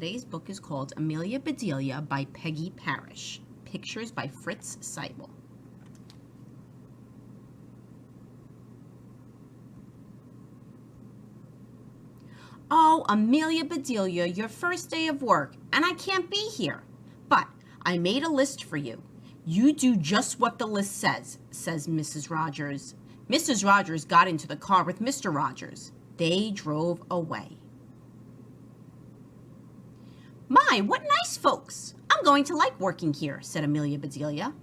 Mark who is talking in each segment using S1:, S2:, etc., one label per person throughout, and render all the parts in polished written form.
S1: Today's book is called Amelia Bedelia by Peggy Parish. Pictures by Fritz Siebel. Oh, Amelia Bedelia, your first day of work, and I can't be here. But I made a list for you. You do just what the list says Mrs. Rogers. Mrs. Rogers got into the car with Mr. Rogers. They drove away. My, what nice folks. I'm going to like working here, said Amelia Bedelia.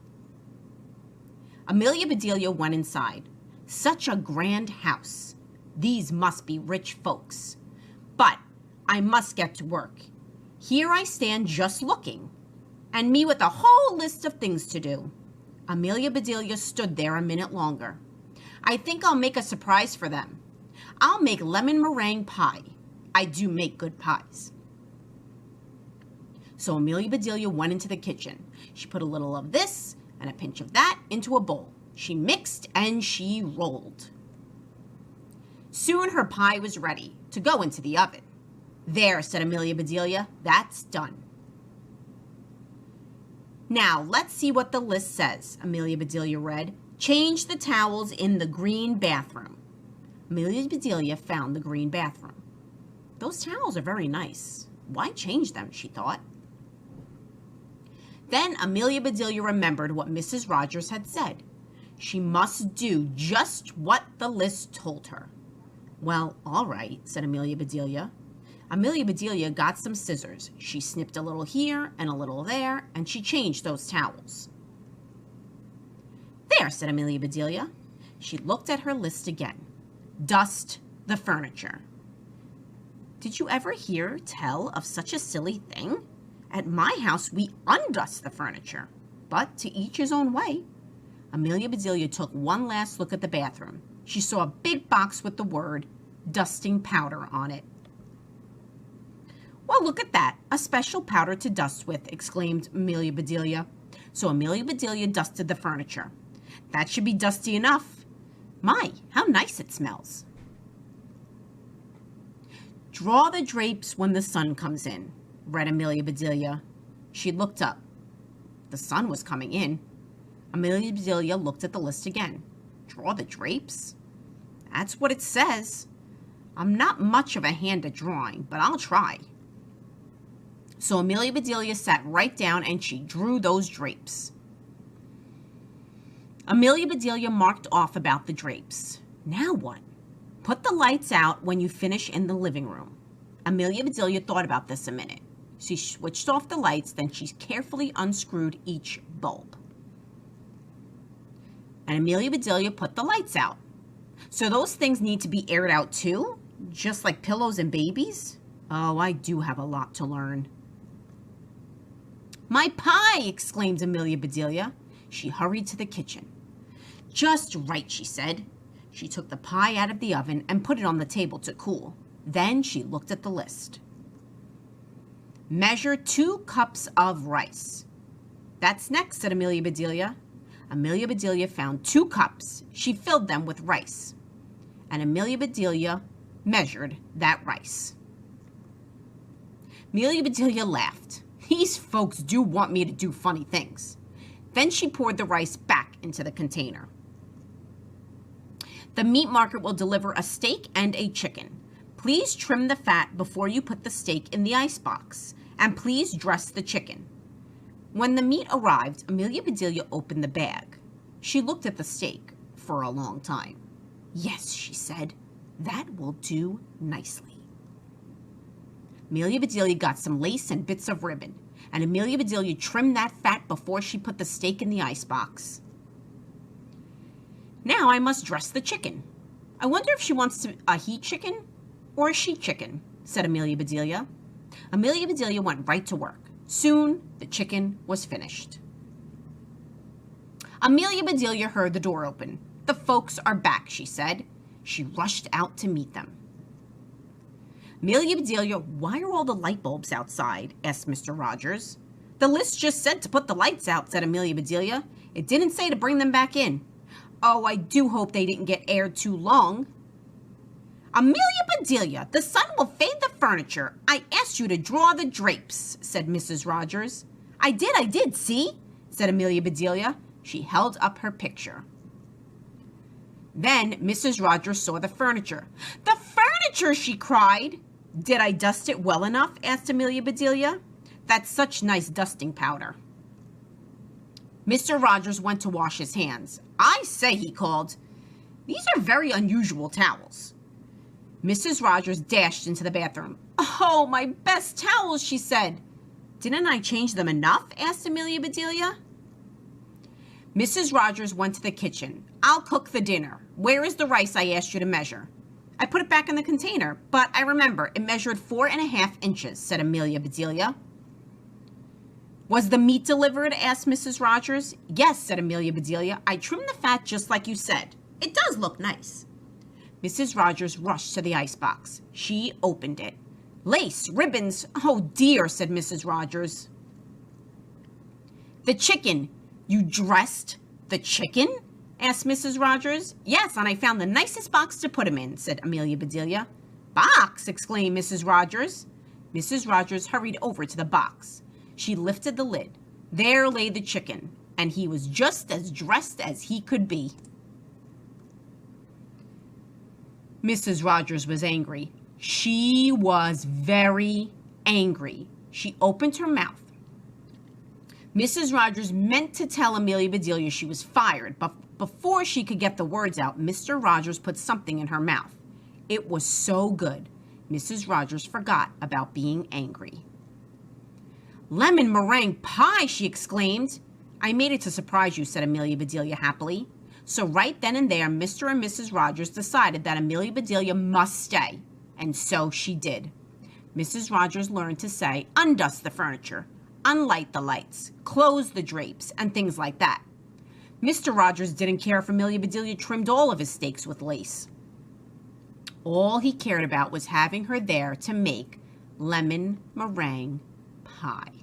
S1: Amelia Bedelia went inside. Such a grand house. These must be rich folks. But I must get to work. Here I stand just looking, and me with a whole list of things to do. Amelia Bedelia stood there a minute longer. I think I'll make a surprise for them. I'll make lemon meringue pie. I do make good pies. So Amelia Bedelia went into the kitchen. She put a little of this and a pinch of that into a bowl. She mixed and she rolled. Soon her pie was ready to go into the oven. There, said Amelia Bedelia, that's done. Now, let's see what the list says, Amelia Bedelia read. Change the towels in the green bathroom. Amelia Bedelia found the green bathroom. Those towels are very nice. Why change them, she thought. Then Amelia Bedelia remembered what Mrs. Rogers had said. She must do just what the list told her. Well, all right, said Amelia Bedelia. Amelia Bedelia got some scissors. She snipped a little here and a little there, and she changed those towels. There, said Amelia Bedelia. She looked at her list again. Dust the furniture. Did you ever hear tell of such a silly thing? At my house, we undust the furniture, but to each his own way. Amelia Bedelia took one last look at the bathroom. She saw a big box with the word dusting powder on it. Well, look at that, a special powder to dust with, exclaimed Amelia Bedelia. So Amelia Bedelia dusted the furniture. That should be dusty enough. My, how nice it smells. Draw the drapes when the sun comes in, read Amelia Bedelia. She looked up. The sun was coming in. Amelia Bedelia looked at the list again. Draw the drapes? That's what it says. I'm not much of a hand at drawing, but I'll try. So Amelia Bedelia sat right down and she drew those drapes. Amelia Bedelia marked off about the drapes. Now what? Put the lights out when you finish in the living room. Amelia Bedelia thought about this a minute. She switched off the lights, then she carefully unscrewed each bulb. And Amelia Bedelia put the lights out. So those things need to be aired out too? Just like pillows and babies? Oh, I do have a lot to learn. My pie! Exclaimed Amelia Bedelia. She hurried to the kitchen. Just right, she said. She took the pie out of the oven and put it on the table to cool. Then she looked at the list. Measure 2 cups of rice. That's next, said Amelia Bedelia. Amelia Bedelia found 2 cups. She filled them with rice. And Amelia Bedelia measured that rice. Amelia Bedelia laughed. These folks do want me to do funny things. Then she poured the rice back into the container. The meat market will deliver a steak and a chicken. Please trim the fat before you put the steak in the icebox, and please dress the chicken. When the meat arrived, Amelia Bedelia opened the bag. She looked at the steak for a long time. Yes, she said, that will do nicely. Amelia Bedelia got some lace and bits of ribbon, and Amelia Bedelia trimmed that fat before she put the steak in the icebox. Now I must dress the chicken. I wonder if she wants a he chicken or a she chicken, said Amelia Bedelia. Amelia Bedelia went right to work. Soon the chicken was finished. Amelia Bedelia heard the door open. The folks are back, she said. She rushed out to meet them. Amelia Bedelia, why are all the light bulbs outside? Asked Mr. Rogers. The list just said to put the lights out, said Amelia Bedelia. It didn't say to bring them back in. Oh, I do hope they didn't get aired too long. Amelia Bedelia, the sun will fade the furniture. I asked you to draw the drapes, said Mrs. Rogers. I did, see, said Amelia Bedelia. She held up her picture. Then Mrs. Rogers saw the furniture. The furniture, she cried. Did I dust it well enough? Asked Amelia Bedelia. That's such nice dusting powder. Mr. Rogers went to wash his hands. I say, he called, these are very unusual towels. Mrs. Rogers dashed into the bathroom. Oh, my best towels, she said. Didn't I change them enough? Asked Amelia Bedelia. Mrs. Rogers went to the kitchen. I'll cook the dinner. Where is the rice I asked you to measure? I put it back in the container, but I remember it measured 4.5 inches, said Amelia Bedelia. Was the meat delivered? Asked Mrs. Rogers. Yes, said Amelia Bedelia. I trimmed the fat just like you said. It does look nice. Mrs. Rogers rushed to the icebox. She opened it. Lace, ribbons. Oh, dear, said Mrs. Rogers. The chicken. You dressed the chicken? Asked Mrs. Rogers. Yes, and I found the nicest box to put him in, said Amelia Bedelia. Box, exclaimed Mrs. Rogers. Mrs. Rogers hurried over to the box. She lifted the lid. There lay the chicken, and he was just as dressed as he could be. Mrs. Rogers was angry. She was very angry. She opened her mouth. Mrs. Rogers meant to tell Amelia Bedelia she was fired, but before she could get the words out, Mr. Rogers put something in her mouth. It was so good, Mrs. Rogers forgot about being angry. Lemon meringue pie, she exclaimed. I made it to surprise you, said Amelia Bedelia happily. So right then and there, Mr. and Mrs. Rogers decided that Amelia Bedelia must stay, and so she did. Mrs. Rogers learned to say, undust the furniture, unlight the lights, close the drapes, and things like that. Mr. Rogers didn't care if Amelia Bedelia trimmed all of his steaks with lace. All he cared about was having her there to make lemon meringue pie.